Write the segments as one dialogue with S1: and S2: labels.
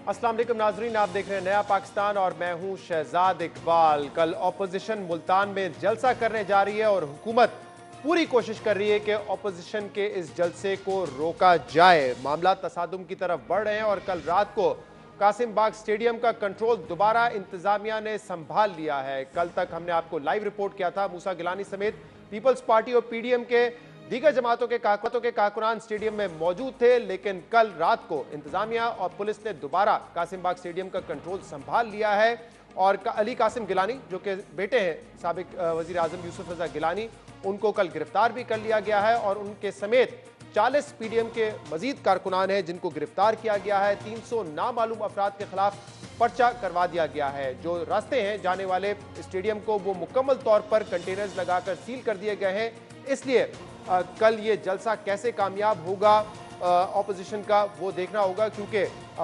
S1: अस्सलाम वालेकुम नाजरीन, आप देख रहे हैं नया पाकिस्तान और मैं हूं शहजाद इकबाल। कल ऑपोजिशन मुल्तान में जलसा करने जा रही है और हुकूमत पूरी कोशिश कर रही है कि ऑपोजिशन के इस जलसे को रोका जाए। मामला तसादुम की तरफ बढ़ रहे हैं और कल रात को कासिम बाग स्टेडियम का कंट्रोल दोबारा इंतजामिया ने संभाल लिया है। कल तक हमने आपको लाइव रिपोर्ट किया था, मूसा गिलानी समेत पीपल्स पार्टी और पीडीएम के दीगर जमातों के कारकुनान स्टेडियम में मौजूद थे, लेकिन कल रात को इंतजामिया और पुलिस ने दोबारा कासिम बाग स्टेडियम का कंट्रोल संभाल लिया है और अली कासिम गिलानी जो कि बेटे हैं साबिक वजीर आजम यूसुफ रजा गिलानी, उनको कल गिरफ्तार भी कर लिया गया है और उनके समेत 40 पीडीएम के मजीद कारकुनान हैं जिनको गिरफ्तार किया गया है। 300 नामालूम अफराद के खिलाफ पर्चा करवा दिया गया है। जो रास्ते हैं जाने वाले स्टेडियम को वो मुकम्मल तौर पर कंटेनर्स लगाकर सील कर दिए गए हैं। इसलिए कल ये जलसा कैसे कामयाब होगा ऑपोजिशन का वो देखना होगा, क्योंकि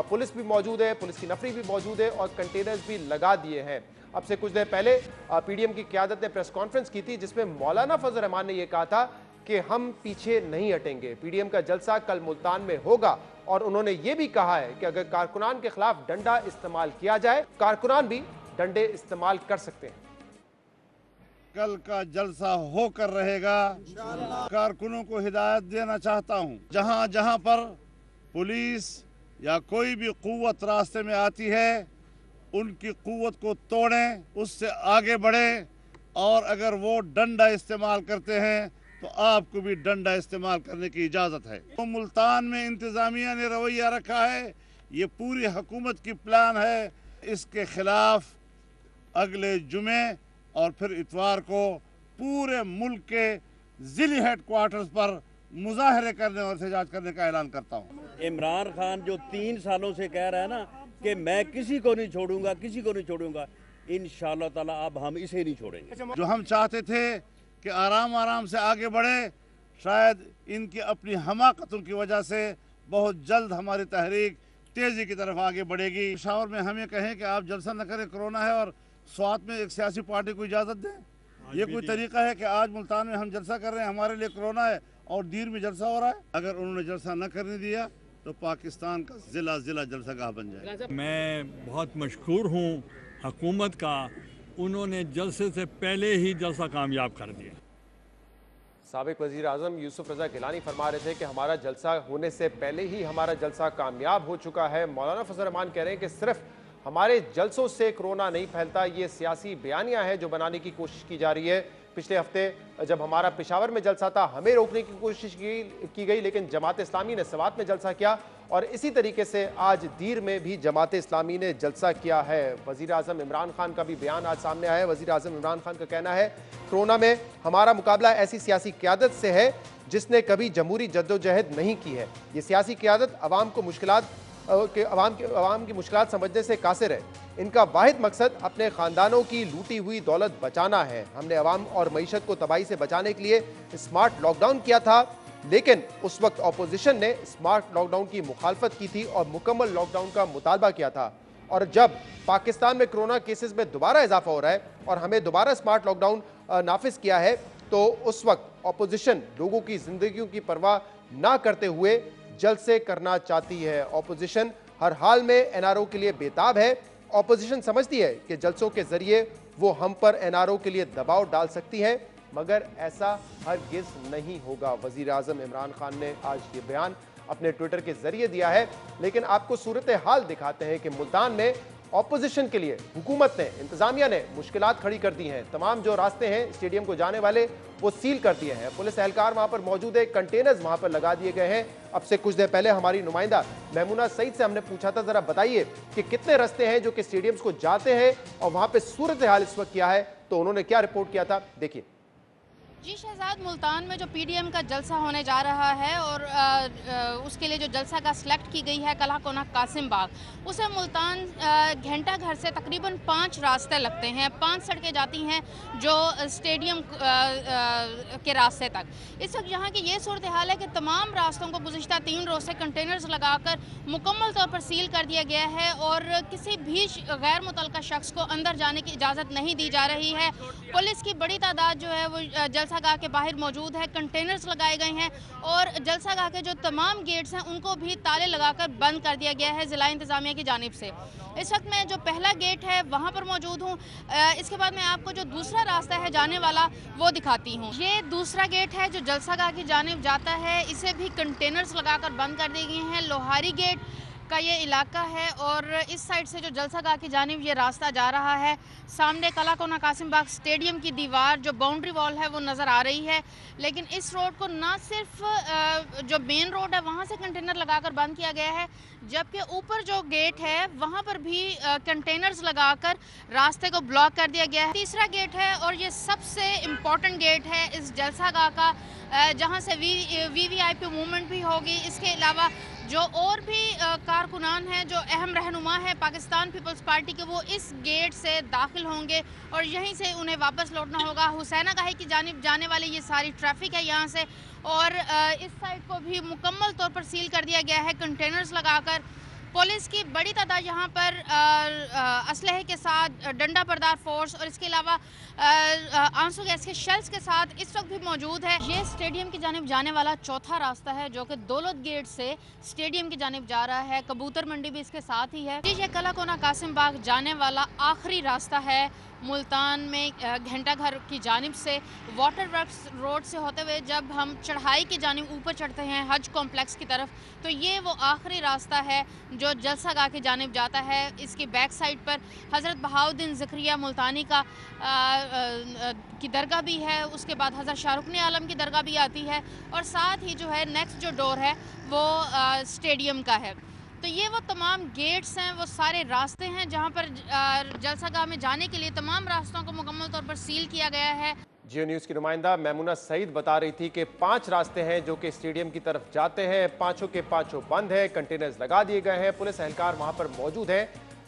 S1: पुलिस भी मौजूद है, पुलिस की नफरी भी मौजूद है और कंटेनर्स भी लगा दिए हैं। अब से कुछ देर पहले पीडीएम की क़यादत ने प्रेस कॉन्फ्रेंस की थी जिसमें मौलाना फजल रहमान ने यह कहा था कि हम पीछे नहीं हटेंगे, पीडीएम का जलसा कल मुल्तान में होगा और उन्होंने ये भी कहा है कि अगर कारकुनान के खिलाफ डंडा इस्तेमाल किया जाए, कारकुनान भी डंडे इस्तेमाल कर सकते हैं।
S2: कल का जलसा होकर रहेगा। कारकुनों को हिदायत देना चाहता हूं, जहां जहां पर पुलिस या कोई भी कुव्वत रास्ते में आती है उनकी कुव्वत को तोड़ें, उससे आगे बढ़ें और अगर वो डंडा इस्तेमाल करते हैं तो आपको भी डंडा इस्तेमाल करने की इजाज़त है। तो मुल्तान में इंतज़ामिया ने रवैया रखा है, ये पूरी हुकूमत की प्लान है। इसके खिलाफ अगले जुमे और फिर इतवार को पूरे मुल्क के ज़िली हेडक्वार्टर्स पर मुजाहरे करने और एहतजाज करने का ऐलान करता हूँ।
S3: इमरान खान जो 3 सालों से कह रहा है ना कि मैं किसी को नहीं छोड़ूंगा, किसी को नहीं छोड़ूंगा, इंशाअल्लाह ताला अब हम इसे नहीं छोड़ेंगे।
S2: जो हम चाहते थे कि आराम आराम से आगे बढ़े, शायद इनकी अपनी हमाकतों की वजह से बहुत जल्द हमारी तहरीक तेज़ी की तरफ आगे बढ़ेगी। पेशावर में हमें कहें कि आप जलसा न करें, कोरोना है, और स्वात में एक सियासी पार्टी को इजाज़त दें, ये कोई तरीका है कि आज मुल्तान में हम जलसा कर रहे हैं, हमारे लिए कोरोना है और दीर में जलसा हो रहा है। अगर उन्होंने जलसा न करने दिया तो पाकिस्तान का ज़िला जलसागाह बन जाए।
S4: मैं बहुत मशकूर हूँ हुकूमत का, उन्होंने जलसे से पहले ही जलसा कामयाब कर दिया।
S1: साबिक वजीर आजम यूसुफ रजा गिलानी फरमा रहे थे कि हमारा जलसा होने से पहले ही हमारा जलसा कामयाब हो चुका है। मौलाना फजल रहमान कह रहे हैं कि सिर्फ हमारे जलसों से कोरोना नहीं फैलता, ये सियासी बयानियां हैं जो बनाने की कोशिश की जा रही है। पिछले हफ्ते जब हमारा पेशावर में जलसा था हमें रोकने की कोशिश की गई, लेकिन जमात इस्लामी ने सवात में जलसा किया और इसी तरीके से आज दीर में भी जमात इस्लामी ने जलसा किया है। वज़ीर आज़म इमरान खान का भी बयान आज सामने आया है। वज़ीर आज़म इमरान खान का कहना है कोरोना में हमारा मुकाबला ऐसी सियासी क़यादत से है जिसने कभी जमहूरी जद्दोजहद नहीं की है। ये सियासी क़यादत अवाम की मुश्किलात समझने से कासिर है। इनका वाहिद मकसद अपने ख़ानदानों की लूटी हुई दौलत बचाना है। हमने अवाम और मईशत को तबाही से बचाने के लिए स्मार्ट लॉकडाउन किया था, लेकिन उस वक्त अपोजिशन ने स्मार्ट लॉकडाउन की मुखालफत की थी और मुकम्मल लॉकडाउन का मुतालबा किया था। और जब पाकिस्तान में कोरोना केसेस में दोबारा इजाफा हो रहा है और हमें दोबारा स्मार्ट लॉकडाउन नाफिज किया है, तो उस वक्त अपोजिशन लोगों की जिंदगियों की परवाह ना करते हुए जलसे करना चाहती है। अपोजिशन हर हाल में एनआरओ के लिए बेताब है। अपोजिशन समझती है कि जलसों के जरिए वो हम पर एनआरओ के लिए दबाव डाल सकती है, मगर ऐसा हरगिज़ नहीं होगा। वज़ीर आज़म इमरान खान ने आज ये बयान अपने ट्विटर के जरिए दिया है। लेकिन आपको सूरत हाल दिखाते हैं कि मुल्तान में ऑपोजिशन के लिए हुकूमत ने, इंतजामिया ने मुश्किलात खड़ी कर दी हैं। तमाम जो रास्ते हैं स्टेडियम को जाने वाले वो सील कर दिए हैं। पुलिस एहलकार वहां पर मौजूद है, कंटेनर्स वहां पर लगा दिए गए हैं। अब से कुछ देर पहले हमारी नुमाइंदा महमूना सईद से हमने पूछा था, जरा बताइए कि कितने रास्ते हैं जो कि स्टेडियम्स को जाते हैं और वहां पर सूरत हाल इस वक्त क्या है, तो उन्होंने क्या रिपोर्ट किया था, देखिए।
S5: जी शहजाद, मुल्तान में जो पीडीएम का जलसा होने जा रहा है और उसके लिए जो जलसा का सिलेक्ट की गई है कला कोना कासिम बाग, उसे मुल्तान घंटा घर से तकरीबन 5 रास्ते लगते हैं, 5 सड़कें जाती हैं जो स्टेडियम के रास्ते तक। इस वक्त यहाँ की ये सूरत हाल है कि तमाम रास्तों को गुज़िश्ता 3 रोज़ से कंटेनर्स लगाकर मुकम्मल तौर पर सील कर दिया गया है और किसी भी गैर मुतल्लका शख्स को अंदर जाने की इजाज़त नहीं दी जा रही है। पुलिस की बड़ी तादाद जो है वो जलसा गाह के बाहर मौजूद है। कंटेनर्स लगाए गए हैं और जलसा गाह के जो तमाम गेट्स हैं उनको भी ताले लगाकर बंद कर दिया गया है ज़िला इंतज़ामिया की जानिब से। इस वक्त मैं जो पहला गेट है वहाँ पर मौजूद हूँ। इसके बाद मैं आपको जो दूसरा रास्ता है जाने वाला वो दिखाती हूँ। ये दूसरा गेट है जो जलसा गाह की जानिब जाता है, इसे भी कंटेनर्स लगाकर बंद कर दिए गए हैं। लोहारी गेट का ये इलाका है और इस साइड से जो जलसा गाह की जानिब ये रास्ता जा रहा है। सामने कला कोना कासिम बाग स्टेडियम की दीवार जो बाउंड्री वॉल है वो नज़र आ रही है, लेकिन इस रोड को ना सिर्फ जो मेन रोड है वहाँ से कंटेनर लगाकर बंद किया गया है, जबकि ऊपर जो गेट है वहाँ पर भी कंटेनर्स लगाकर रास्ते को ब्लॉक कर दिया गया है। तीसरा गेट है और ये सबसे इम्पॉर्टेंट गेट है इस जलसा गाह का, जहाँ से वीवीआईपी मूवमेंट भी होगी। इसके अलावा जो और भी कारकुनान हैं, जो अहम रहनुमा हैं पाकिस्तान पीपल्स पार्टी के, वो इस गेट से दाखिल होंगे और यहीं से उन्हें वापस लौटना होगा। हुसैना गाही की जानिब जाने वाली ये सारी ट्रैफिक है यहाँ से, और इस साइड को भी मुकम्मल तौर पर सील कर दिया गया है कंटेनर्स लगाकर। पुलिस की बड़ी तादाद यहाँ पर असलहे के साथ, डंडा बरदार फोर्स और इसके अलावा आंसू गैस के शेल्स के साथ इस वक्त भी मौजूद है। ये स्टेडियम की जानिब जाने वाला चौथा रास्ता है जो कि दौलत गेट से स्टेडियम की जानिब जा रहा है। कबूतर मंडी भी इसके साथ ही है। ये कला कोना कासिम बाग जाने वाला आखिरी रास्ता है मुल्तान में घंटा घर की जानिब से। वाटर वर्क्स रोड से होते हुए जब हम चढ़ाई की जानिब ऊपर चढ़ते हैं हज कॉम्प्लेक्स की तरफ, तो ये वो आखिरी रास्ता है जो जलसा गाह की जानिब जाता है। इसकी बैक साइड पर हज़रत बहाउद्दीन ज़करिया मुल्तानी का की दरगाह भी है, उसके बाद हज़रत शाहरुख आलम की दरगाह भी आती है, और साथ ही जो है नेक्स्ट जो डोर है वो स्टेडियम का है। तो ये वो तमाम गेट्स हैं, वो सारे रास्ते हैं जहाँ पर जलसा गाह में जाने के लिए तमाम रास्तों को मुकम्मल तौर पर सील किया गया है।
S1: जियो न्यूज़ की नुमाइंदा मैमुना सईद बता रही थी कि 5 रास्ते हैं जो कि स्टेडियम की तरफ जाते हैं, पांचों के पांचों बंद है, कंटेनर्स लगा दिए गए हैं, पुलिस एहलकार वहां पर मौजूद है,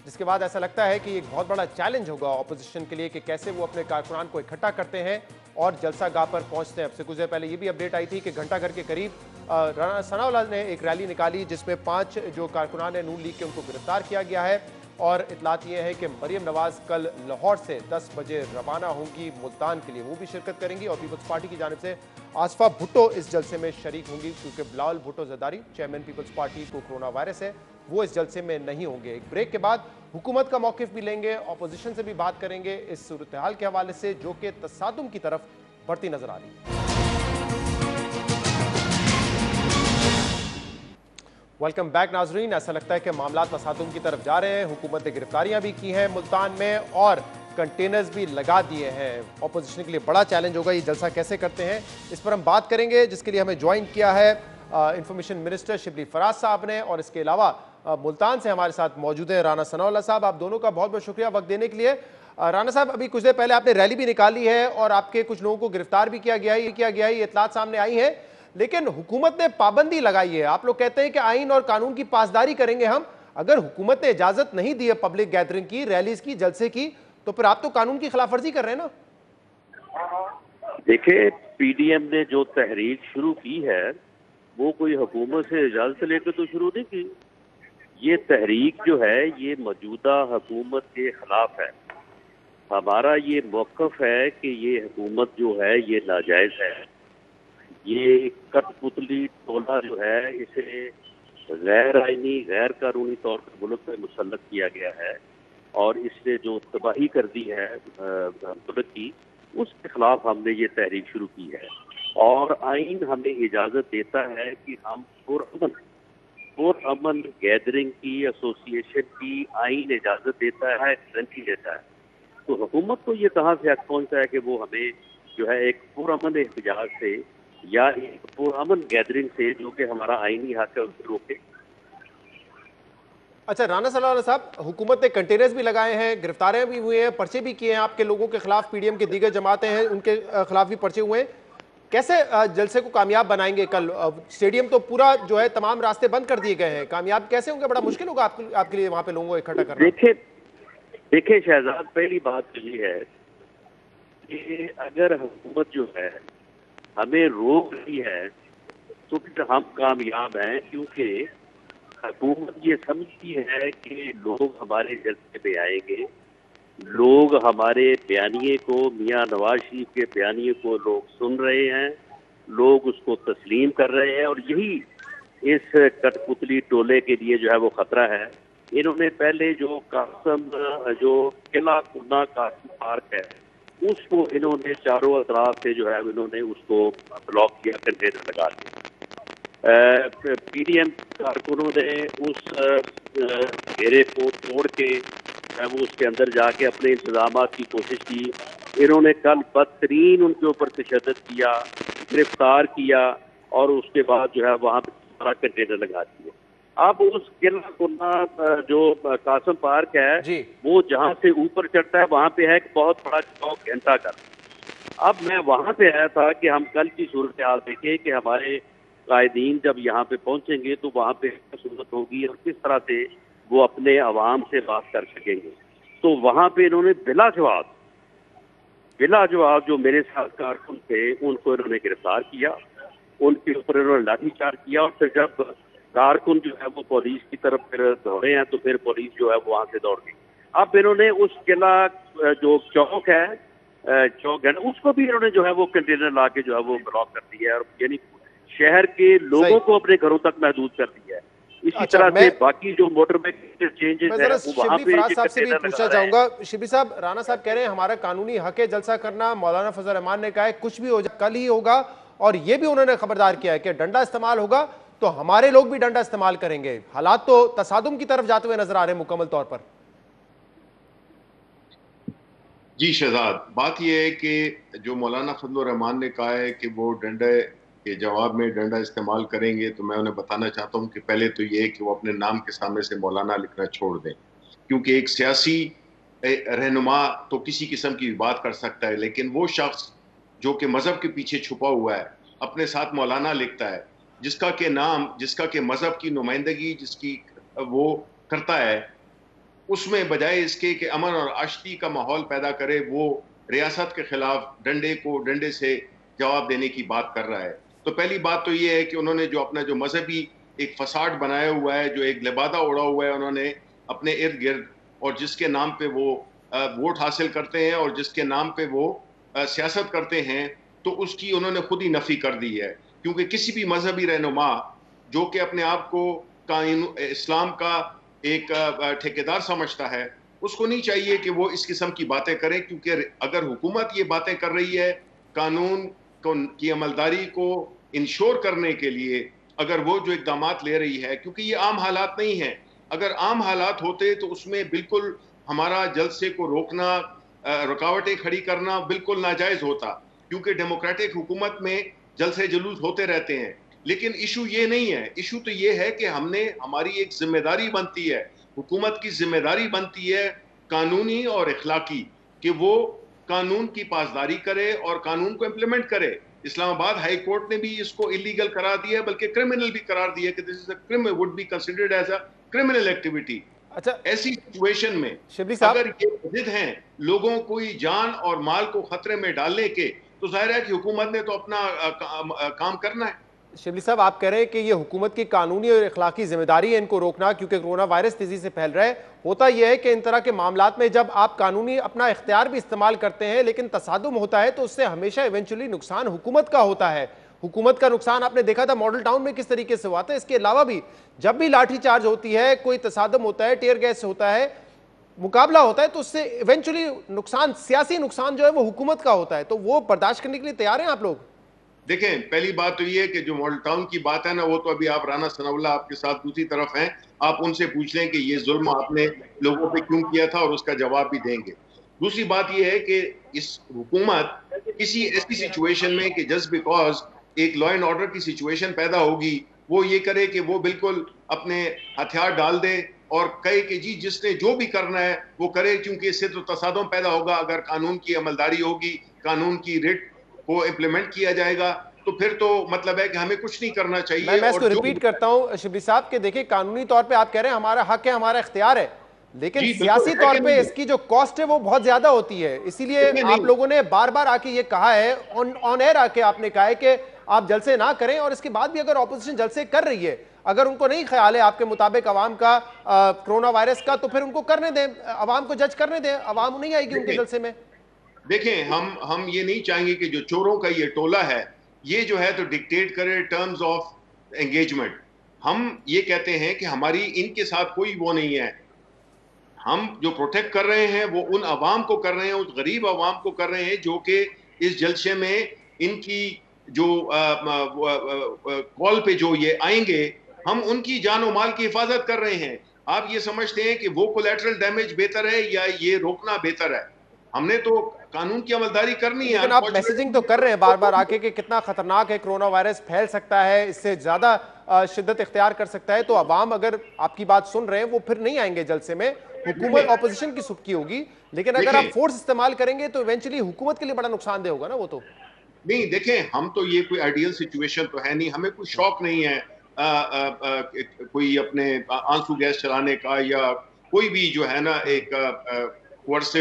S1: जिसके बाद ऐसा लगता है कि एक बहुत बड़ा चैलेंज होगा ऑपोजिशन के लिए कि कैसे वो अपने कारकुनान को इकट्ठा करते हैं और जलसा गाह पर पहुंचते हैं। अब से कुछ देर पहले ये भी अपडेट आई थी कि घंटाघर के करीब राना सनाउल्लाह ने एक रैली निकाली जिसमें 5 जो कारकुनान है नून लीग के उनको गिरफ्तार किया गया है, और इतलात ये है कि मरियम नवाज कल लाहौर से 10 बजे रवाना होंगी मुल्तान के लिए, वो भी शिरकत करेंगी, और पीपल्स पार्टी की जानिब से आसफा भुट्टो इस जलसे में शरीक होंगी, क्योंकि बिलावल भुट्टो जरदारी चेयरमैन पीपल्स पार्टी को कोरोना वायरस है, वो इस जलसे में नहीं होंगे। एक ब्रेक के बाद हुकूमत का मौक़िफ़ भी लेंगे, अपोजिशन से भी बात करेंगे इस सूरत हाल के हवाले से जो कि तसादुम की तरफ बढ़ती नजर आ रही है। वेलकम बैक नाजरीन। ऐसा लगता है कि मामला तसादुम की तरफ जा रहे हैं। हुकूमत ने गिरफ्तारियां भी की हैं मुल्तान में और कंटेनर्स भी लगा दिए हैं। ऑपोजिशन के लिए बड़ा चैलेंज होगा ये जलसा कैसे करते हैं, इस पर हम बात करेंगे, जिसके लिए हमें ज्वाइन किया है इंफॉर्मेशन मिनिस्टर शिबली फराज साहब ने, और इसके अलावा मुल्तान से हमारे साथ मौजूद हैं राना सनाउल्लाह साहब। आप दोनों का बहुत बहुत शुक्रिया वक्त देने के लिए। राना साहब, अभी कुछ देर पहले आपने रैली भी निकाली है और आपके कुछ लोगों को गिरफ्तार भी किया गया है, ये इतलात सामने आई है, लेकिन हुकूमत ने पाबंदी लगाई है। आप लोग कहते हैं कि आइन और कानून की पासदारी करेंगे हम, अगर हुकूमत ने इजाजत नहीं दी है पब्लिक गैदरिंग की, रैलीज की, जलसे की, तो फिर आप तो कानून की खिलाफ वर्जी कर रहे हैं ना।
S3: देखिए, पीडीएम ने जो तहरीक शुरू की है वो कोई हुकूमत से इजाजत लेकर तो शुरू नहीं की। ये तहरीक जो है ये मौजूदा हुकूमत के खिलाफ है। हमारा ये मौक़िफ़ है कि ये हुकूमत जो है ये नाजायज़ है। ये कठपुतली टोला जो है इसे गैर आइनी गैर कानूनी तौर पर मुल्क में मुसल्लत किया गया है, और इसने जो तबाही कर दी है मुल्क की, उसके खिलाफ हमने ये तहरीक शुरू की है। और आइन हमें इजाज़त देता है कि हम पुरअमन गैदरिंग की, एसोसिएशन की आइन इजाज़त देता है, नहीं देता है। तो हुकूमत को ये कहाँ से हक पहुँचता है कि वो हमें जो है एक पुरअमन एहतजाज से या एक पुरअमन गैदरिंग से, जो कि हमारा आईनी हक है, उससे रोके।
S1: अच्छा राना सनाउल्लाह साहब, हुकूमत ने कंटेनर्स भी लगाए हैं, गिरफ्तारियां भी हुई हैं, पर्चे भी किए हैं आपके लोगों के खिलाफ, पीडीएम के दीगर जमातें हैं उनके खिलाफ भी पर्चे हुए हैं, कैसे जलसे को कामयाब बनाएंगे? कल स्टेडियम तो पूरा जो है तमाम रास्ते बंद कर दिए गए हैं, कामयाब कैसे होंगे? बड़ा मुश्किल होगा आपके लिए वहां पे लोगों को इकट्ठा करना।
S3: देखिए शहजाद, पहली बात तो ये है कि अगर हुकूमत जो है हमें रोक रही है तो फिर हम कामयाब हैं, क्योंकि हुकूमत ये समझती है कि लोग हमारे जलसे में आएंगे, लोग हमारे बयानिए को, मियां नवाज शरीफ के बयानिए को लोग सुन रहे हैं, लोग उसको तस्लीम कर रहे हैं, और यही इस कठपुतली टोले के लिए जो है वो खतरा है। इन्होंने पहले जो किला कुन्ना कासिम पार्क है उसको इन्होंने चारों अतराफ से जो है इन्होंने उसको ब्लॉक किया, कंटेनर लगा दिया। पीडीएम कारकुनों ने उस घेरे को तोड़ के वो उसके अंदर जाके अपने इंतजाम की कोशिश की। इन्होंने कल बदतरीन उनके ऊपर तशद्दुद किया, गिरफ्तार किया, और उसके बाद जो है वहाँ पे सारा कंटेनर लगा दिए। अब उस किला कुन्ना जो कासिम पार्क है वो जहाँ से ऊपर चढ़ता है वहाँ पे है एक बहुत बड़ा चौक घंटा घर। अब मैं वहाँ पे आया था कि हम कल की सूरत हाल देखें कि हमारे कायदीन जब यहाँ पे पहुँचेंगे तो वहाँ पे सूरत होगी और किस तरह से वो अपने आवाम से बात कर सकेंगे। तो वहाँ पे इन्होंने बिला जवाब जो मेरे साथ कारकुन थे उनको इन्होंने गिरफ्तार किया, उनके ऊपर इन्होंने लाठीचार्ज किया, और फिर जब कारकुन जो है वो पुलिस की तरफ फिर दौड़े हैं तो फिर पुलिस जो है वो वहाँ से दौड़ गई। अब इन्होंने उस किला जो चौक है चौक है उसको भी इन्होंने जो है वो कंटेनर ला के जो है वो ब्लॉक कर दिया है, और यानी शहर के लोगों को अपने घरों तक महदूद कर दिया है। इसी तरह से बाकी जो मोटर में चेंजेस है वो वहाँ पे
S1: साहब से भी पूछना चाहूंगा। शिबली साहब, राना साहब कह रहे हैं हमारा कानूनी हक है जलसा करना। मौलाना फजल रहमान ने कहा है कुछ भी हो जाए कल ही होगा, और ये भी उन्होंने खबरदार किया है कि डंडा इस्तेमाल होगा तो हमारे लोग भी डंडा इस्तेमाल करेंगे। हालात तो तसादुम की तरफ जाते हुए नजर आ रहे हैं मुकम्मल तौर पर।
S6: जी शहजाद, बात यह है कि जो मौलाना फजल रहमान ने कहा है कि वो डंडे के जवाब में डंडा इस्तेमाल करेंगे, तो मैं उन्हें बताना चाहता हूं कि पहले तो ये है कि वो अपने नाम के सामने से मौलाना लिखना छोड़ दें, क्योंकि एक सियासी रहनुमा तो किसी किस्म की बात कर सकता है, लेकिन वो शख्स जो कि मजहब के पीछे छुपा हुआ है अपने साथ मौलाना लिखता है, जिसका के मजहब की नुमाइंदगी जिसकी वो करता है, उसमें बजाय इसके कि अमन और आशती का माहौल पैदा करे वो रियासत के खिलाफ डंडे से जवाब देने की बात कर रहा है। तो पहली बात तो ये है कि उन्होंने जो अपना जो मजहबी एक फसाड बनाया हुआ है, जो एक लिबादा उड़ा हुआ है उन्होंने अपने इर्द गिर्द, और जिसके नाम पे वो वोट हासिल करते हैं और जिसके नाम पे वो सियासत करते हैं, तो उसकी उन्होंने खुद ही नफी कर दी है। क्योंकि किसी भी मजहबी रहनुमा जो कि अपने आप को इस्लाम का एक ठेकेदार समझता है, उसको नहीं चाहिए कि वो इस किस्म की बातें करे, क्योंकि अगर हुकूमत ये बातें कर रही है कानून की अमलदारी को इंश्योर करने के लिए, अगर वो जो इकदामात ले रही है, क्योंकि ये आम हालात नहीं है, अगर आम हालात होते तो उसमें बिल्कुल हमारा जलसे को रोकना, रुकावटें खड़ी करना बिल्कुल नाजायज होता, क्योंकि डेमोक्रेटिक हुकूमत में जलसे जुलूस होते रहते हैं। लेकिन इशू ये नहीं है, इशू तो ये है कि हमारी एक जिम्मेदारी बनती है, हुकूमत की जिम्मेदारी बनती है कानूनी और इखलाकी, कि वो कानून की पासदारी करे और कानून को इम्प्लीमेंट करे। इस्लामाबाद हाई कोर्ट ने भी इसको इलीगल करार दिया है, बल्कि क्रिमिनल भी करार दिया कि this is a criminal, would be considered as a criminal activity. अच्छा, ऐसी सिचुएशन में अगर ये जिद हैं लोगों को जान और माल को खतरे में डालने के, तो जाहिर है कि हुकूमत ने तो अपना काम करना है।
S1: शिबली साहब, आप कह रहे हैं कि ये हुकूमत की कानूनी और इखलाकी जिम्मेदारी है इनको रोकना, क्योंकि कोरोना वायरस तेजी से फैल रहा है। होता यह है कि इन तरह के मामलात में जब आप कानूनी अपना इख्तियार भी इस्तेमाल करते हैं लेकिन तसादुम होता है तो उससे हमेशा इवेंचुअली नुकसान हुकूमत का होता है। हुकूमत का नुकसान आपने देखा था मॉडल टाउन में किस तरीके से हुआ था। इसके अलावा भी जब भी लाठी चार्ज होती है, कोई तसादुम होता है, टीयर गैस होता है, मुकाबला होता है, तो उससे इवेंचुअली नुकसान, सियासी नुकसान जो है वो हुकूमत का होता है। तो वो बर्दाश्त करने के लिए तैयार हैं आप लोग?
S6: देखें, पहली बात तो ये है कि जो मॉडल टाउन की बात है ना, वो तो अभी आप राना सनाउल्लाह आपके साथ दूसरी तरफ हैं, आप उनसे पूछ लें कि ये जुल्म आपने लोगों पे क्यों किया था, और उसका जवाब भी देंगे। दूसरी बात ये है कि इस हुकूमत किसी ऐसी सिचुएशन में कि जस्ट बिकॉज एक लॉ एंड ऑर्डर की सिचुएशन पैदा होगी, वो ये करे कि वो बिल्कुल अपने हथियार डाल दे और कहे कि जी जिसने जो भी करना है वो करे, क्योंकि इससे तो तसादुम पैदा होगा। अगर कानून की अमलदारी होगी, कानून की रिट को इम्प्लीमेंट किया जाएगा, तो फिर तो मतलब है कि हमें कुछ नहीं करना चाहिए।
S1: मैं इसको रिपीट करता हूं शिबली साहब के, देखिए कानूनी तौर पे आप कह रहे हैं हमारा हक है, हमारा इख्तियार है, लेकिन सियासी तौर पे इसकी जो कॉस्ट है वो बहुत ज्यादा होती है। इसीलिए आप लोगों ने बार बार आके ये कहा है, ऑन एयर आके आपने कहा है कि आप जलसे ना करें, और इसके बाद भी अगर ऑपोजिशन जलसे कर रही है, اگر ان کو نہیں خیال ہے آپ کے مطابق عوام کا کرونا وائرس کا، تو پھر ان کو کرنے دیں، عوام کو جج کرنے دیں، عوام نہیں آئے گی ان کے جلسے میں۔
S6: دیکھیں ہم یہ نہیں چاہیں گے کہ جو چوروں کا یہ ٹولہ ہے یہ جو ہے تو ڈکٹیٹ کرے ٹرمز آف انگیجمنٹ۔ ہم یہ کہتے ہیں کہ ہماری ان کے ساتھ کوئی وہ نہیں ہے، ہم جو پروٹیکٹ کر رہے ہیں وہ ان عوام کو کر رہے ہیں، اس غریب عوام کو کر رہے ہیں جو کہ اس جلسے میں ان کی جو کال پہ جو یہ آئیں گے، ہم ان کی جان و مال کی حفاظت کر رہے ہیں۔ آپ یہ سمجھتے ہیں کہ وہ کولیٹرل ڈیمیج بہتر ہے یا یہ روکنا بہتر ہے؟ ہم نے تو قانون کی عملداری کرنی ہے۔
S1: لیکن آپ میسیجنگ تو کر رہے ہیں بار بار آ کے کہ کتنا خطرناک ہے کرونا وائرس، پھیل سکتا ہے، اس سے زیادہ شدت اختیار کر سکتا ہے، تو عوام اگر آپ کی بات سن رہے ہیں وہ پھر نہیں آئیں گے جلسے میں، حکومت اپوزیشن کی سبکی ہوگی، لیکن اگر آپ فورس استعمال کریں گے تو ایونچولی حکومت کے لیے بڑا نقصان دہ ہوگا نا وہ تو۔
S6: نہیں دیکھیں، ہم تو یہ کوئی آئیڈیل سچویشن تو ہے نہیں، ہمیں کوئی شوق نہیں ہے کوئی اپنے آنسو گیس چلانے کا یا کوئی بھی جو ہے نا ایک کوئرسو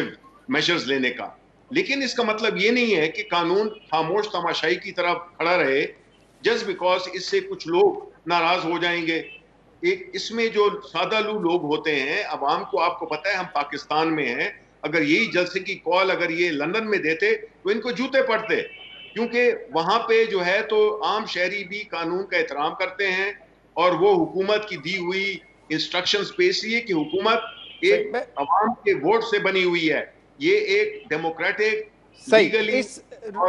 S6: میجرز لینے کا، لیکن اس کا مطلب یہ نہیں ہے کہ قانون خاموش تماشائی کی طرف کھڑا رہے جسٹ بیکاز اس سے کچھ لوگ ناراض ہو جائیں گے۔ ایک اس میں جو سادہ لو لوگ ہوتے ہیں، عوام کو آپ کو پتہ ہے ہم پاکستان میں ہیں، اگر یہی جلسے کی کال اگر یہ لندن میں دیتے تو ان کو جوتے پڑتے، کیونکہ وہاں پہ جو ہے تو عام شہری بھی قانون کا احترام کرتے ہیں اور وہ حکومت کی دی ہوئی انسٹرکشنز پہ، اس لیے کہ حکومت ایک عوام کے ووٹ سے بنی ہوئی ہے، یہ ایک ڈیموکریٹک
S1: صحیح۔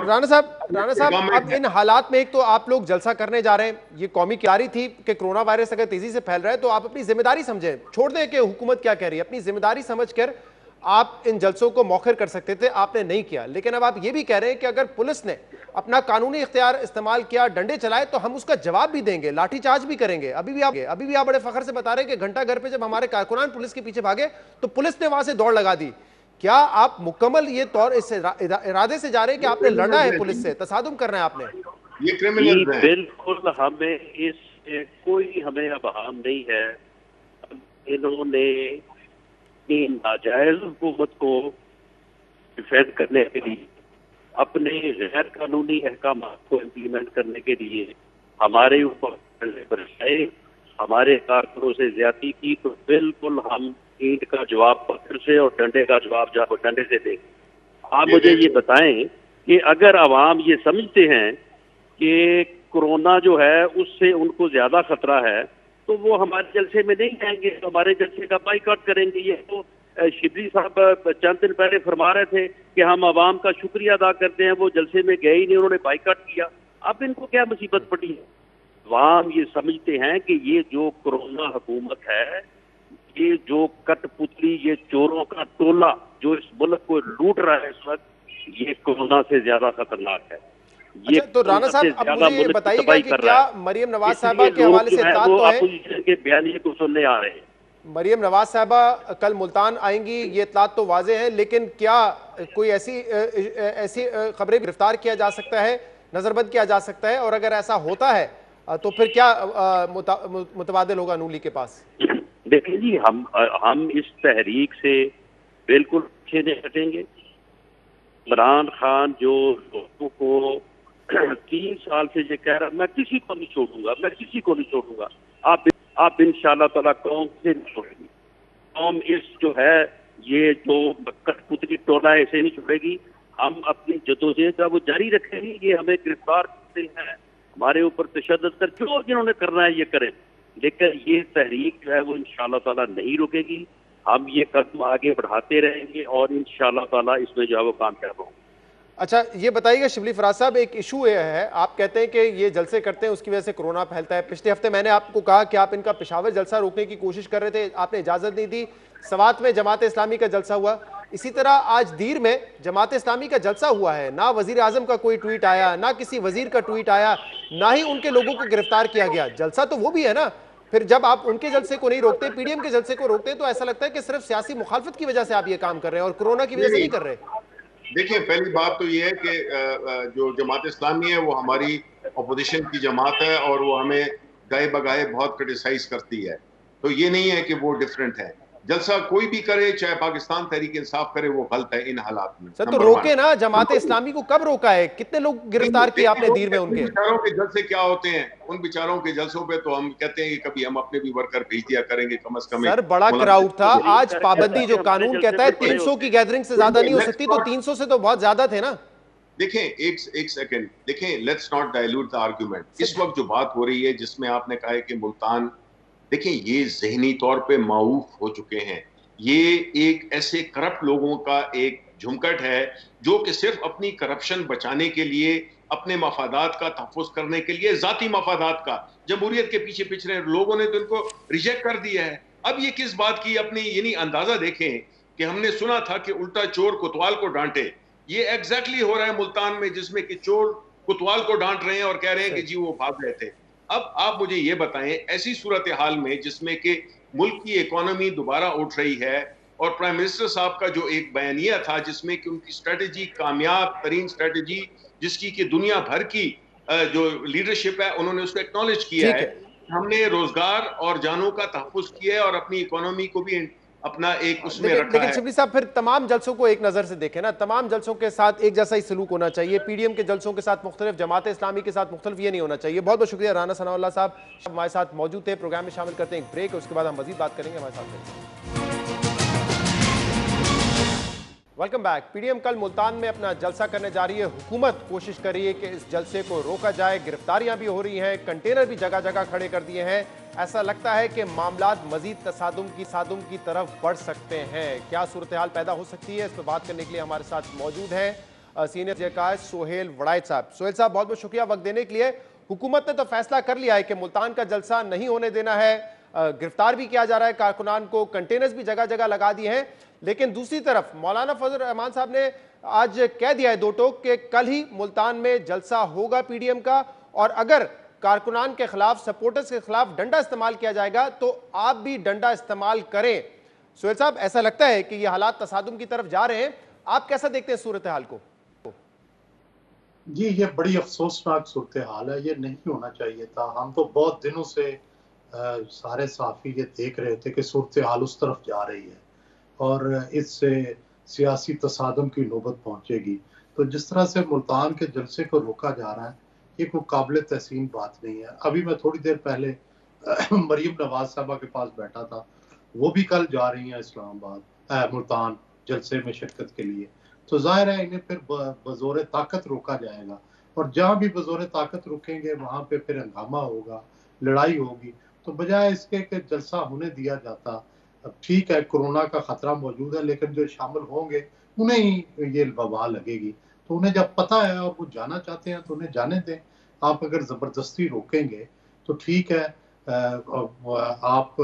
S1: رانا صاحب اب ان حالات میں ایک تو آپ لوگ جلسہ کرنے جا رہے ہیں، یہ قومی قیادی تھی کہ کرونا وائرس اگر تیزی سے پھیل رہا ہے تو آپ اپنی ذمہ داری سمجھیں، چھوڑ دیں کہ حکومت کیا کہہ رہی ہے، اپنی ذمہ داری سمجھ کر آپ ان جلسوں کو مؤخر کر سکتے تھے، آپ نے نہیں کیا۔ لیکن اب آپ یہ بھی کہہ رہے ہیں کہ اگر پولیس نے اپنا قانونی اختیار استعمال کیا، ڈنڈے چلائے، تو ہم اس کا جواب بھی دیں گے، لاٹھی چارج بھی کریں گے۔ ابھی بھی آپ بڑے فخر سے بتا رہے ہیں کہ گھنٹہ گھر پہ جب ہمارے کارکنان پولیس کے پیچھے بھاگے تو پولیس نے وہاں سے دوڑ لگا دی۔ کیا آپ مکمل یہ طور اس ارادے سے جا رہے ہیں کہ آپ نے لڑنا ہے پولیس سے، تصادم کرنا ہے آپ نے؟
S6: یہ کرمنل ہے۔
S3: بالکل، ہمیں اس سے کوئی ہمیں ابہام نہیں ہے۔ انہوں نے ناجائز حکومت کو ڈیفینڈ کرنے کے لیے، اپنے غیر قانونی احکامات کو امپلیمنٹ کرنے کے لیے ہمارے اوپر برسائے، ہمارے کارکنوں سے زیادتی کی، تو بالکل ہم اینٹ کا جواب پتھر سے اور ڈنڈے کا جواب ڈنڈے سے دیں۔ آپ مجھے یہ بتائیں کہ اگر عوام یہ سمجھتے ہیں کہ کرونا جو ہے اس سے ان کو زیادہ خطرہ ہے تو وہ ہمارے جلسے میں نہیں جائیں گے، ہمارے جلسے کا بائیکاٹ کریں گے۔ یہ تو شبلی صاحب چند دن پہلے فرما رہے تھے کہ ہم عوام کا شکریہ ادا کرتے ہیں، وہ جلسے میں گئے ہی نہیں، انہوں نے بائیکاٹ کیا۔ اب ان کو کیا مصیبت پڑی ہے؟ عوام یہ سمجھتے ہیں کہ یہ جو کرونا حکومت ہے، یہ جو کٹ پتلی، یہ چوروں کا ٹولہ جو اس ملک کو لوٹ رہا ہے اس وقت، یہ کرونا سے زیادہ خطرناک ہے۔
S1: اچھا تو رانا صاحب اب مجھے یہ بتائیے گا کہ کیا مریم نواز صاحبہ کے حوالے سے اطلاعات تو ہے؟
S3: اپوزیشن کے بیانیے کو سننے آ رہے ہیں۔
S1: مریم نواز صاحبہ کل ملتان آئیں گی، یہ اطلاعات تو واضح ہیں، لیکن کیا کوئی ایسی خبریں گرفتار کیا جا سکتا ہے، نظر بند کیا جا سکتا ہے، اور اگر ایسا ہوتا ہے تو پھر کیا متبادل ہوگا نون لیگ کے پاس؟
S3: دیکھیں جی، ہم اس تحریک سے بالکل پیچھے نہیں ہٹیں گے۔ عمران خان جو لوگوں کو 3 سال سے یہ کہہ رہا میں کسی کو نہیں چھوڑوں گا، میں کسی کو نہیں چھوڑوں گا، آپ انشاءاللہ تعالیٰ قوم سے نہیں چھوڑیں گی۔ قوم اس جو ہے یہ جو کٹ پتلی ٹولہ ہے اسے نہیں چھوڑے گی۔ ہم اپنی جدوجہد کا وہ جاری رکھیں گے، یہ ہمیں گرفتار کرتے ہیں، ہمارے اوپر تشدد کر، جو جنہوں نے کرنا ہے یہ کریں، لیکن یہ تحریک جو ہے وہ انشاءاللہ تعالیٰ نہیں رکے گی۔ ہم یہ قدم آگے بڑھاتے رہیں گے اور انشاءاللہ تعالیٰ اس میں جو ہے وہ کامیاب ہوں گے۔
S1: اچھا یہ بتائیے گا شبلی فراز صاحب، ایک ایشو یہ ہے، آپ کہتے ہیں کہ یہ جلسے کرتے ہیں اس کی وجہ سے کرونا پھیلتا ہے۔ پچھلے ہفتے میں نے آپ کو کہا کہ آپ ان کا پشاور جلسہ روکنے کی کوشش کر رہے تھے، آپ نے اجازت نہیں دی۔ سوات میں جماعت اسلامی کا جلسہ ہوا، اسی طرح آج دیر میں جماعت اسلامی کا جلسہ ہوا ہے، نہ وزیر اعظم کا کوئی ٹویٹ آیا، نہ کسی وزیر کا ٹویٹ آیا، نہ ہی ان کے لوگوں کو گرفتار کیا گیا۔ جلسہ تو وہ بھی ہے نا، پھر جب آپ ان کے جلسے کو نہیں روکتے، پی ڈی ایم کے جلسے کو روکتے، تو ایسا لگتا ہے کہ صرف سیاسی مخالفت کی وجہ سے آپ یہ کام کر رہے ہیں اور کرونا کی وجہ سے نہیں کر رہے۔
S6: دیکھیں پہلی بات تو یہ ہے کہ جو جماعت اسلامی ہے وہ ہماری اپوزیشن کی جماعت ہے اور وہ ہمیں گائے بگائے بہت کرٹیسائز کرتی ہے، تو یہ نہیں ہے کہ وہ ڈیفرنٹ ہے۔ जलसा कोई भी करे, चाहे पाकिस्तान तहरीक इंसाफ करे, वो गलत है इन हालात में।
S1: सर तो रोके ना, जमात इस्लामी को कब रोका है? कितने लोग गिरफ्तार किए आपने दीर में उनके?
S6: बेचारों के जलसे क्या होते हैं? उन बेचारों के जलसों पे तो हम कहते हैं कि कभी हम अपने भी वर्कर भेज दिया करेंगे कम से कम।
S1: सर बड़ा क्राउड था। आज पाबंदी जो कानून कहता है 300 की गैदरिंग से ज्यादा नहीं हो सकती, तो 300 से तो बहुत ज्यादा थे ना।
S6: देखें एक सेकंड, देखें, let's not dilute the argument. इस वक्त जो बात हो रही है जिसमें आपने कहा है कि मुल्तान, देखें ये ज़हनी तौर पे माऊफ हो चुके हैं। ये एक ऐसे करप्ट लोगों का एक झुमकट है जो कि सिर्फ अपनी करप्शन बचाने के लिए, अपने मफादात का तहफ़्फ़ुज़ करने के लिए, ज़ाती मफादात का, जमहूरियत के पीछे पिछड़े लोगों ने तो इनको रिजेक्ट कर दिया है। अब ये किस बात की अपनी, यानी अंदाजा देखें कि हमने सुना था कि उल्टा चोर कोतवाल को डांटे, ये एग्जैक्टली हो रहा है मुल्तान में, जिसमें कि चोर कोतवाल को डांट रहे हैं और कह रहे हैं कि जी वो भाग गए थे। अब आप मुझे ये बताएं, ऐसी सूरत हाल में जिसमें कि मुल्क की इकोनॉमी दोबारा उठ रही है और प्राइम मिनिस्टर साहब का जो एक बयानिया था जिसमें कि उनकी स्ट्रेटजी कामयाब तरीन स्ट्रेटजी, जिसकी कि दुनिया भर की जो लीडरशिप है उन्होंने उसको एक्नॉलेज किया है, हमने रोजगार और जानों का तहफ़्फ़ुज़ किया है और अपनी इकोनॉमी को भी अपना एक उसमें रखा है।
S1: लेकिन शिबली साहब फिर तमाम जलसों को एक नजर से देखें ना, तमाम जलसों के साथ एक जैसा ही सलूक होना चाहिए। पीडीएम के जलसों के साथ मुख्तलिफ, जमात इस्लामी के साथ मुख्तलिफ, ये नहीं होना चाहिए। बहुत बहुत शुक्रिया राना सनाउल्लाह साहब हमारे साथ मौजूद थे। प्रोग्राम में शामिल करते हैं एक ब्रेक, उसके बाद हम मजीद बात करेंगे। हमारे साथ वेलकम बैक। पीडीएम कल मुल्तान में अपना जलसा करने जा रही है। हुकूमत कोशिश कर रही है कि इस जलसे को रोका जाए। गिरफ्तारियां भी हो रही हैं, कंटेनर भी जगह जगह खड़े कर दिए हैं। ऐसा लगता है कि मामलात मजीद तसादुम की तरफ बढ़ सकते हैं। क्या सूरत हाल पैदा हो सकती है, इस पर बात करने के लिए हमारे साथ मौजूद हैं सीनियर जकाज सोहेल वड़ाइच साहब। सोहेल साहब बहुत बहुत शुक्रिया वक्त देने के लिए। हुकूमत ने तो फैसला कर लिया है कि मुल्तान का जलसा नहीं होने देना है। गिरफ्तार भी किया जा रहा है कारकुनान को, कंटेनर्स भी जगह जगह लगा दिए हैं। लेकिन दूसरी तरफ मौलाना फजल रहमान साहब ने आज कह दिया है दो टोक कि कल ही मुल्तान में जलसा होगा पीडीएम का, और अगर कारकुनान के खिलाफ, सपोर्टर्स के खिलाफ डंडा इस्तेमाल किया जाएगा तो आप भी डंडा इस्तेमाल करें। सोहेल साहब ऐसा लगता है कि ये हालात तसादुम की तरफ जा रहे हैं, आप कैसा देखते हैं सूरत हाल को?
S7: जी ये बड़ी अफसोसनाक सूरत हाल है, ये नहीं होना चाहिए था। हम तो बहुत दिनों से सारे सहाफ़ी ये देख रहे थे कि सूरत हाल उस तरफ जा रही है और इससे सियासी तसादम की नौबत पहुंचेगी। तो जिस तरह से मुल्तान के जलसे को रोका जा रहा है, ये कोई काबिल तहसीन बात नहीं है। अभी मैं थोड़ी देर पहले मरीम नवाज साहबा के पास बैठा था, वो भी कल जा रही हैं इस्लामाबाद मुल्तान जलसे में शिरकत के लिए। तो जाहिर है इन्हें फिर बज़ोर ताकत रोका जाएगा, और जहाँ भी बज़ोर ताकत रुकेंगे वहाँ पे फिर हंगामा होगा, लड़ाई होगी। तो बजाय इसके कि जलसा होने दिया जाता, अब ठीक है कोरोना का खतरा मौजूद है, लेकिन जो शामिल होंगे उन्हें ही ये वबा लगेगी। तो उन्हें जब पता है और वो जाना चाहते हैं तो उन्हें जाने दें। आप अगर ज़बरदस्ती रोकेंगे तो ठीक है, आप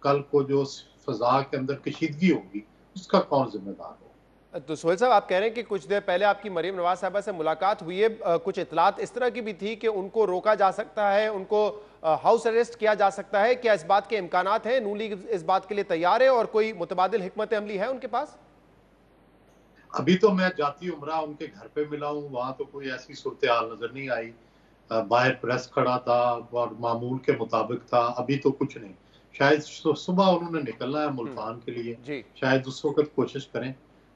S7: कल को जो फ़ज़ा के अंदर कशीदगी होगी उसका कौन जिम्मेदार होगा?
S1: तो सोहेल साहब आप कह रहे हैं कि कुछ देर पहले आपकी मरीम नवाज साहबा से मुलाकात हुई है, कुछ इतलात इस तरह की भी थी कि उनको रोका जा सकता है, उनको हाउस अरेस्ट किया जा सकता है। क्या इस बात के इम्कानात हैं? नून लीग इस बात के लिए तैयार है और कोई मुतबादिल हिकमत अमली है उनके पास?
S7: अभी तो मैं जाती उमरा उनके घर पे मिला हूँ, वहाँ तो कोई ऐसी सूरत हाल नजर नहीं आई। बाहर प्रेस खड़ा था और मामूल के मुताबिक था। अभी तो कुछ नहीं, शायद सुबह उन्होंने निकलना है मुल्तान के लिए, शायद उस वक्त कोशिश करें,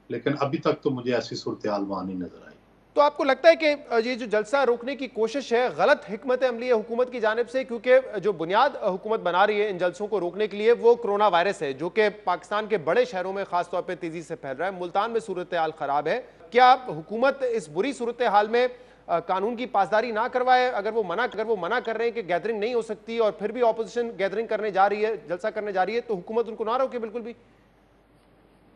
S7: लेकिन अभी तक तो मुझे ऐसी सूरत हाल वहाँ नहीं नजर आई।
S1: तो आपको लगता है कि ये जो जलसा रोकने की कोशिश है गलत हिकमत अमली है हुकूमत की जानिब से? क्योंकि जो बुनियाद हुकूमत बना रही है इन जलसों को रोकने के लिए वो कोरोना वायरस है, जो कि पाकिस्तान के बड़े शहरों में खास तौर पे तेजी से फैल रहा है। मुल्तान में सूरत हाल खराब है। क्या हुकूमत इस बुरी सूरत हाल में कानून की पासदारी ना करवाए? अगर वो मना कर रहे हैं कि गैदरिंग नहीं हो सकती और फिर भी ऑपोजिशन गैदरिंग करने जा रही है, जलसा करने जा रही है, तो हुकूमत उनको ना रोके बिल्कुल भी?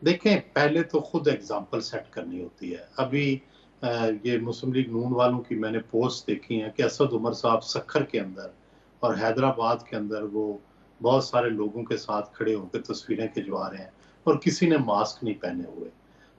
S7: देखें, पहले तो खुद एग्जाम्पल सेट करनी होती है। अभी ये मुस्लिम लीग नून वालों की मैंने पोस्ट देखी है कि असद उमर साहब सखर के अंदर और हैदराबाद के अंदर वो बहुत सारे लोगों के साथ खड़े होकर तस्वीरें खिंचवा रहे हैं और किसी ने मास्क नहीं पहने हुए।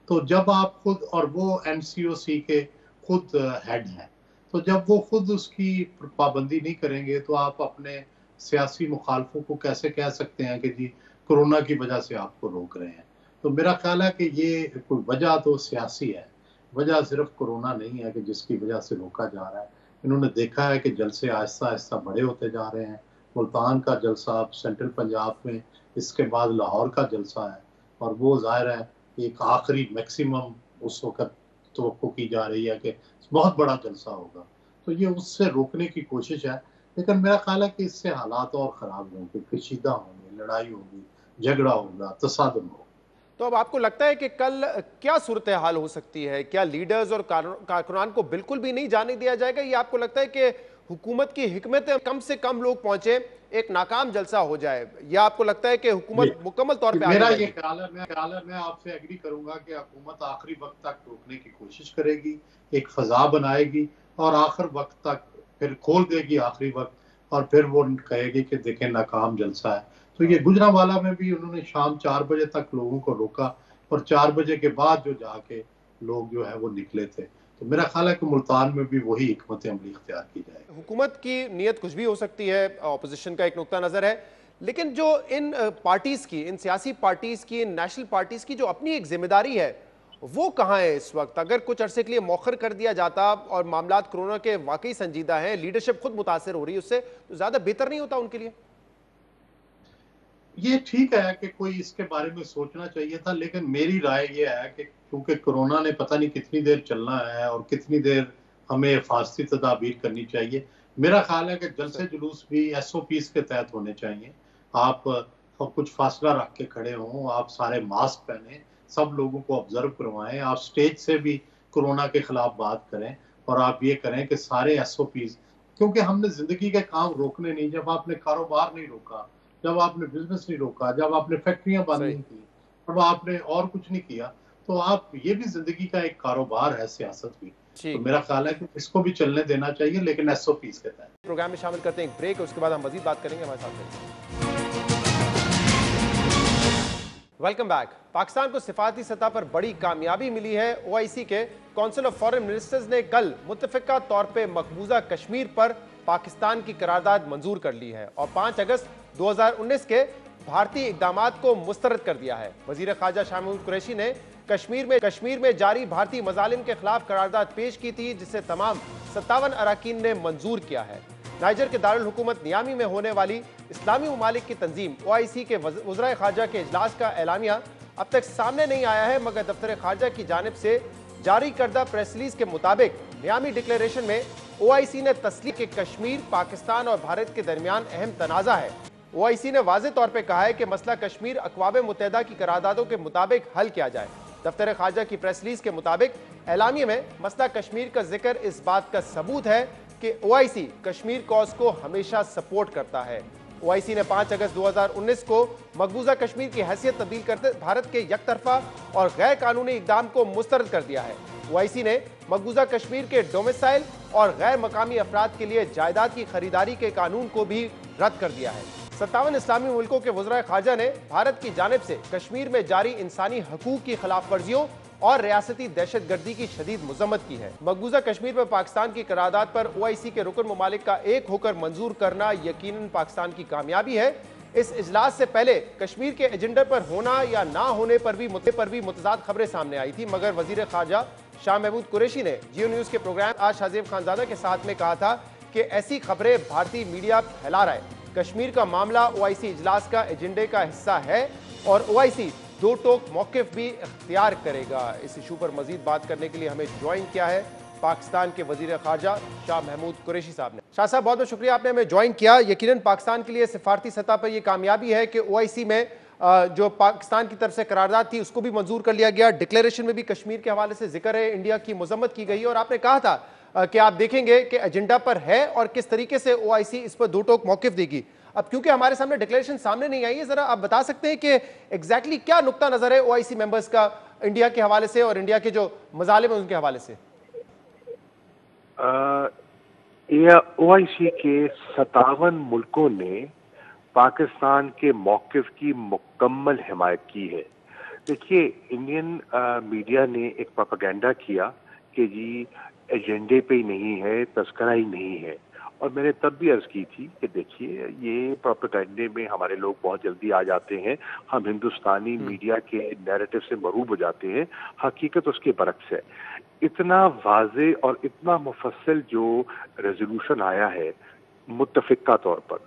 S7: तो जब आप खुद, और वो NCOC के खुद हेड हैं, तो जब वो खुद उसकी पाबंदी नहीं करेंगे तो आप अपने सियासी मुखालफों को कैसे कह सकते हैं कि जी कोरोना की वजह से आपको रोक रहे हैं? तो मेरा ख्याल है कि ये कोई वजह तो सियासी है, वजह सिर्फ कोरोना नहीं है कि जिसकी वजह से रोका जा रहा है। इन्होंने देखा है कि जलसे आहिस्ता आहिस्ता बड़े होते जा रहे हैं, ملتان کا جلسہ سینٹرل پنجاب میں، اس کے بعد لاہور کا جلسہ ہے، اور وہ ظاہر ہے ایک آخری میکسیمم اس وقت توقع کی جا رہی ہے کہ بہت بڑا جلسہ ہوگا، تو یہ اس سے روکنے کی کوشش ہے، لیکن میرا خیال ہے کہ اس سے حالات اور خراب ہوں گے، کشیدہ ہوں گے، لڑائی ہوگی، جھگڑا ہوگا، تصادم ہوگا۔
S1: تو اب آپ کو لگتا ہے کہ کل کیا صورتحال ہو سکتی ہے؟ کیا لیڈرز اور کارکنان کو بالکل بھی نہیں جانے دیا جائے گا، یا آپ کو لگتا ہے کہ حکومت کی حکمت کم سے کم لوگ پہنچے، ایک ناکام جلسہ ہو جائے، یا آپ کو لگتا ہے کہ حکومت مکمل طور پہ آگے
S7: میرا
S1: جائے
S7: یہ
S1: گی؟
S7: خیال ہے، میں آپ سے ایگری کروں گا کہ حکومت آخری وقت تک روکنے کی کوشش کرے گی، ایک فضا بنائے گی، اور آخر وقت تک پھر کھول دے گی آخری وقت، اور پھر وہ کہے گی کہ دیکھیں ناکام جلسہ ہے۔ تو یہ گجرانوالہ میں بھی انہوں نے شام 4 بجے تک لوگوں کو روکا، اور 4 بجے کے بعد جو جا کے لوگ جو ہے وہ نکلے تھے، تو میرا خیال ہے کہ ملتان میں بھی وہی حکمت عملی اختیار کی جائے گی۔
S1: حکومت کی نیت کچھ بھی ہو سکتی ہے، اپوزیشن کا ایک نقطہ نظر ہے، لیکن جو ان پارٹیز کی، ان سیاسی پارٹیز کی، ان نیشنل پارٹیز کی جو اپنی ایک ذمہ داری ہے، وہ کہاں ہے اس وقت؟ اگر کچھ عرصے کے لیے مؤخر کر دیا جاتا اور معاملات کرونا کے واقعی سنجیدہ ہیں، لیڈرشپ خود متاثر ہو رہی ہے اس سے، تو زیادہ بہتر نہیں ہوتا ان کے لیے؟
S7: یہ ٹھیک ہے کہ کوئی اس کے بارے میں سوچنا چاہیے تھا، لیکن میری رائے یہ ہے کہ کیونکہ کرونا نے پتہ نہیں کتنی دیر چلنا ہے اور کتنی دیر ہمیں حفاظتی تدابیر کرنی چاہیے، میرا خیال ہے کہ جلسے جلوس بھی ایس او پیز کے تحت ہونے چاہیے۔ آپ کچھ فاصلہ رکھ کے کھڑے ہوں، آپ سارے ماسک پہنیں، سب لوگوں کو آبزرو کروائیں، آپ سٹیج سے بھی کرونا کے خلاف بات کریں، اور آپ یہ کریں کہ سارے ایس او پیز، کیونکہ ہم نے زندگی کے کام روکنے نہیں، جب آپ نے کاروبار نہیں روکا، جب آپ نے بزنس نہیں روکا، جب آپ نے فیکٹریاں بند
S1: صحیح۔
S7: نہیں کی، جب آپ نے اور کچھ نہیں کیا، تو آپ یہ بھی زندگی کا ایک کاروبار ہے، سیاست بھی، تو
S1: ٹھیک،
S7: میرا خیال ہے کہ اس کو بھی چلنے دینا چاہیے، لیکن ایس او پیز کے تحت۔
S1: پروگرام میں شامل کرتے ہیں ایک بریک، اس کے بعد ہم مزید بات کریں گے، ہمارے ساتھ رہیے۔ Welcome back. پاکستان کو سفارتی سطح پر بڑی کامیابی ملی ہے۔ او آئی سی کے کونسل آف فارن منسٹرز نے کل متفقہ طور پہ مقبوضہ کشمیر پر پاکستان کی قرارداد منظور کر لی ہے اور 5 اگست 2019 کے بھارتی اقدامات کو مسترد کر دیا ہے۔ وزیر خارجہ شاہ محمود قریشی نے کشمیر میں جاری بھارتی مظالم کے خلاف قرارداد پیش کی تھی، جسے تمام 57 اراکین نے منظور کیا ہے۔ نائجر کے دارالحکومت نیامی میں ہونے والی اسلامی ممالک کی تنظیم او آئی سی کے وزرائے خارجہ کے اجلاس کا اعلامیہ اب تک سامنے نہیں آیا ہے، مگر دفتر خارجہ کی جانب سے جاری کردہ پریس ریلیز کے مطابق نیامی ڈکلیریشن میں او آئی سی نے تسلیم کہ کشمیر پاکستان اور بھارت کے درمیان اہم تنازع ہے۔ او آئی سی نے واضح طور پہ کہا ہے کہ مسئلہ کشمیر اقوام متحدہ کی قراردادوں کے مطابق حل کیا جائے۔ دفتر خارجہ کی پریس ریلیز کے مطابق اعلامیہ میں مسئلہ کشمیر کا ذکر اس بات کا ثبوت ہے کہ او آئی سی کشمیر کاز کو ہمیشہ سپورٹ کرتا ہے۔ او آئی سی نے 5 اگست 2019 کو مقبوضہ کشمیر کی حیثیت تبدیل کرتے بھارت کے یک طرفہ اور غیر قانونی اقدام کو مسترد کر دیا ہے۔ او آئی سی نے مقبوضہ کشمیر کے ڈومیسائل اور غیر مقامی افراد کے لیے جائیداد کی خریداری کے قانون کو بھی رد کر دیا ہے۔ 57 اسلامی ملکوں کے وزرائے خارجہ نے بھارت کی جانب سے کشمیر میں جاری انسانی حقوق کی خلاف ورزیوں اور ریاستی دہشت گردی کی شدید مذمت کی ہے۔ مقبوضہ کشمیر پر پاکستان کی قرارداد پر او آئی سی کے رکن ممالک کا ایک ہو کر منظور کرنا یقیناً پاکستان کی کامیابی ہے۔ اس اجلاس سے پہلے کشمیر کے ایجنڈے پر ہونا یا نہ ہونے پر بھی متضاد خبریں سامنے آئی تھی، مگر وزیر خارجہ شاہ محمود قریشی نے جیو نیوز کے پروگرام آج شاہ خانزادہ کے ساتھ میں کہا تھا کہ ایسی خبریں بھارتی میڈیا پھیلا رہا ہے۔ کشمیر کا معاملہ او آئی سی اجلاس کا ایجنڈے کا حصہ ہے اور او آئی سی دو ٹوک موقف بھی اختیار کرے گا۔ اس ایشو پر مزید بات کرنے کے لیے ہمیں جوائن کیا ہے پاکستان کے وزیر خارجہ شاہ محمود قریشی صاحب نے۔ شاہ صاحب بہت بہت شکریہ، آپ نے ہمیں جوائن کیا۔ یقیناً پاکستان کے لیے سفارتی سطح پر یہ کامیابی ہے کہ او آئی سی میں جو پاکستان کی طرف سے قرارداد تھی اس کو بھی منظور کر لیا گیا۔ ڈکلیریشن میں بھی کشمیر کے حوالے سے ذکر ہے، انڈیا کی مذمت کی گئی، اور آپ نے کہا تھا کہ آپ دیکھیں گے کہ ایجنڈا پر ہے اور کس طریقے سے او آئی سی اس پر دو ٹوک موقف دے گی۔ اب کیونکہ ہمارے سامنے ڈکلیریشن سامنے نہیں آئی ہے، ذرا آپ بتا سکتے ہیں کہ ایگزیکٹلی کیا نقطہ نظر ہے او آئی سی ممبرز کا انڈیا کے حوالے سے اور انڈیا کے جو مظالم ہیں ان کے حوالے سے؟
S8: او آئی سی کے 57 ملکوں نے پاکستان کے موقف کی مکمل حمایت کی ہے۔ دیکھیے، انڈین میڈیا نے ایک پروپیگنڈا کیا کہ جی ایجنڈے پہ ہی نہیں ہے، تذکرہ ہی نہیں ہے، اور میں نے تب بھی عرض کی تھی کہ دیکھیے یہ پروپیگنڈے میں ہمارے لوگ بہت جلدی آ جاتے ہیں، ہم ہندوستانی میڈیا کے نیریٹو سے مرعوب ہو جاتے ہیں، حقیقت اس کے برعکس ہے۔ اتنا واضح اور اتنا مفصل جو ریزولوشن آیا ہے، मुत्तफिका तौर पर,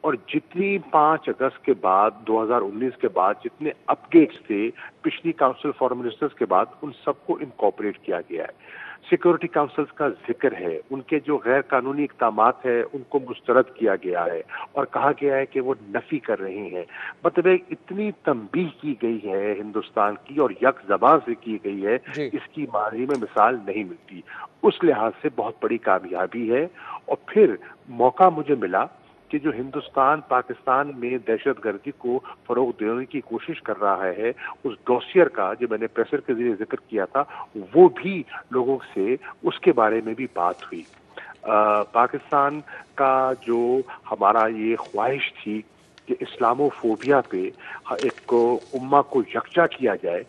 S8: और जितनी 5 अगस्त के बाद 2019 के बाद जितने अपडेट्स थे पिछली काउंसिल फॉरेन मिनिस्टर्स के बाद, उन सबको इनकॉर्पोरेट किया गया है। सिक्योरिटी काउंसिल्स का जिक्र है, उनके जो गैर कानूनी इक़दामात है उनको मुस्तरद किया गया है और कहा गया है कि वो नफी कर रहे हैं। मतलब इतनी तंबीह की गई है हिंदुस्तान की और यक ज़बान से की गई है, इसकी माजी में मिसाल नहीं मिलती। उस लिहाज से बहुत बड़ी कामयाबी है। और फिर मौका मुझे मिला कि जो हिंदुस्तान पाकिस्तान में दहशतगर्दी को फरोग देने की कोशिश कर रहा है, उस डॉसियर का जो मैंने प्रेसर के जरिए जिक्र किया था, वो भी लोगों से उसके बारे में भी बात हुई। पाकिस्तान का जो हमारा ये ख्वाहिश थी कि इस्लामोफोबिया पे एक उम्मा को यकजा किया जाए,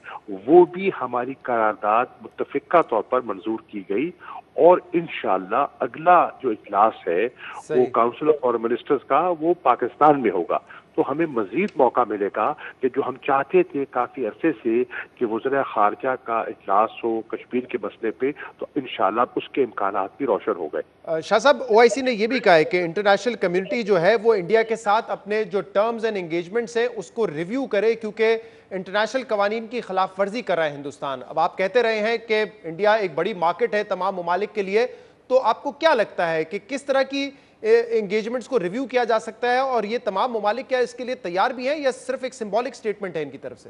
S8: वो भी हमारी करारदाद मुत्तफिका तौर पर मंजूर की गई। और इंशाअल्लाह अगला जो इजलास है वो काउंसिल ऑफ फॉरेन मिनिस्टर्स का, वो पाकिस्तान में होगा। तो हमें मजीद मौका मिलेगा कि जो हम चाहते थे काफ़ी अरसे से कि वज़ीर ख़ारजा का इजलास हो कश्मीर के मसले पे, तो इंशाअल्लाह उसके इम्कानात भी रोशन हो गए।
S1: शाह साहब, ओआईसी ने यह भी कहा है कि इंटरनेशनल कम्युनिटी जो है वो इंडिया के साथ अपने जो टर्म्स एंड एंगेजमेंट्स है उसको रिव्यू करे, क्योंकि इंटरनेशनल कवानीन की खिलाफ वर्जी कर रहा है हिंदुस्तान। अब आप कहते रहे हैं कि इंडिया एक बड़ी मार्केट है तमाम ममालिक के लिए, तो आपको क्या लगता है कि किस तरह की एंगेजमेंट्स को रिव्यू किया जा सकता है, और ये तमाम ममालिक क्या इसके लिए तैयार भी हैं या सिर्फ एक सिंबॉलिक स्टेटमेंट है इनकी तरफ से?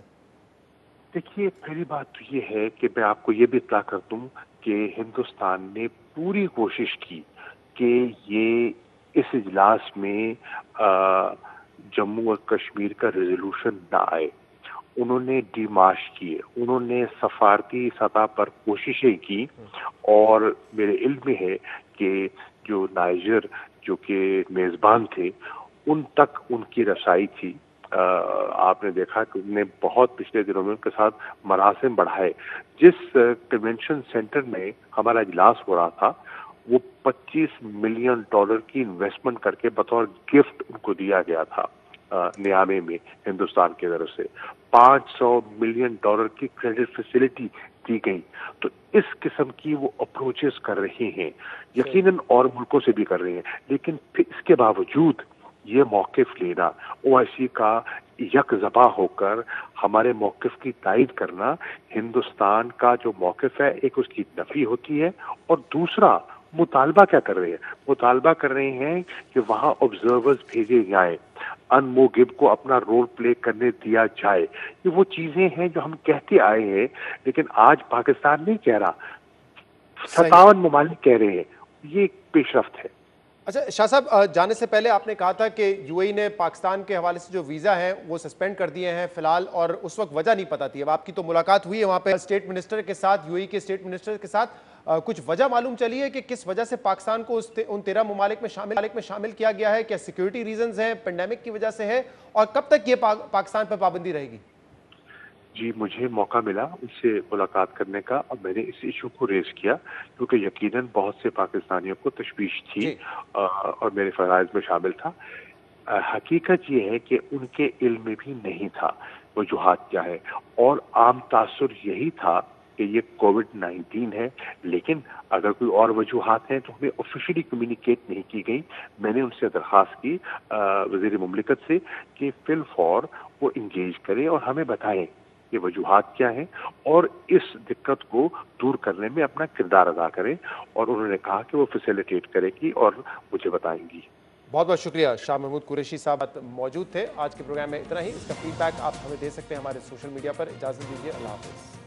S8: देखिए, पहली बात तो ये है कि मैं आपको ये भी इत्तला कर दूं कि हिंदुस्तान ने पूरी कोशिश की कि ये इस इजलास में जम्मू और कश्मीर का रेजोल्यूशन ना आए। उन्होंने डिमार्श किए, उन्होंने सफारती सतह पर कोशिशें की, और मेरे इल्म में है कि जो नाइजर जो कि मेज़बान थे उन तक उनकी रसाई थी। आपने देखा कि उन्होंने बहुत पिछले दिनों में उनके साथ मरासिम बढ़ाए। जिस कन्वेंशन सेंटर में हमारा इजलास हो रहा था वो $25 मिलियन की इन्वेस्टमेंट करके बतौर गिफ्ट उनको दिया गया था नियामे में हिंदुस्तान की तरफ से। $500 मिलियन की क्रेडिट फैसिलिटी दी गई। तो इस किस्म की वो अप्रोचेस कर रहे हैं, यकीनन और मुल्कों से भी कर रहे हैं, लेकिन फिर इसके बावजूद ये मौक़िफ़ लेना, ओआईसी का यकजबा होकर हमारे मौक़िफ़ की तायद करना, हिंदुस्तान का जो मौक़िफ़ है एक उसकी नफ़ी होती है। और दूसरा मुतालबा क्या कर रहे हैं? मुतालबा कर रहे हैं कि वहाँ ऑब्जर्वर्स भेजे जाएं, अनमोगिब को अपना रोल प्ले करने दिया जाए। ये वो चीज़ें हैं जो हम कहते आए हैं, लेकिन आज पाकिस्तान नहीं कह रहा, 57 ममालिक कह रहे हैं। ये एक पेशरफ्त है।
S1: अच्छा शाह साहब, जाने से पहले आपने कहा था कि यूएई ने पाकिस्तान के हवाले से जो वीज़ा हैं वो सस्पेंड कर दिए हैं फिलहाल, और उस वक्त वजह नहीं पता थी। अब आपकी तो मुलाकात हुई है वहाँ पे स्टेट मिनिस्टर के साथ, यूएई के स्टेट मिनिस्टर के साथ, कुछ वजह मालूम चली है कि किस वजह से पाकिस्तान को उन 13 ममालिक में शामिल किया गया है? क्या सिक्योरिटी रीजंस हैं, पेंडेमिक की वजह से है, और कब तक ये पाकिस्तान पर पाबंदी रहेगी?
S8: जी, मुझे मौका मिला उससे मुलाकात करने का, और मैंने इस इशू को रेज किया क्योंकि यकीनन बहुत से पाकिस्तानियों को तशवीश थी और मेरे फराइज में शामिल था। हकीकत ये है कि उनके इल्म में भी नहीं था वजूहात क्या है, और आम तासुर यही था कि ये कोविड-19 है, लेकिन अगर कोई और वजूहात हैं तो हमें ऑफिशियली कम्युनिकेट नहीं की गई। मैंने उनसे दरख्वास्त की वज़ीर मुमलिकत से कि फिल फॉर वो इंगेज करें और हमें बताएं ये वजूहात क्या हैं, और इस दिक्कत को दूर करने में अपना किरदार अदा करें। और उन्होंने कहा कि वो फैसिलिटेट करेगी और मुझे बताएंगी।
S1: बहुत बहुत शुक्रिया। शाह महमूद कुरैशी साहब मौजूद थे। आज के प्रोग्राम में इतना ही। इसका फीडबैक आप हमें दे सकते हैं हमारे सोशल मीडिया पर। इजाज़त दीजिए, अल्लाह हाफ़िज़।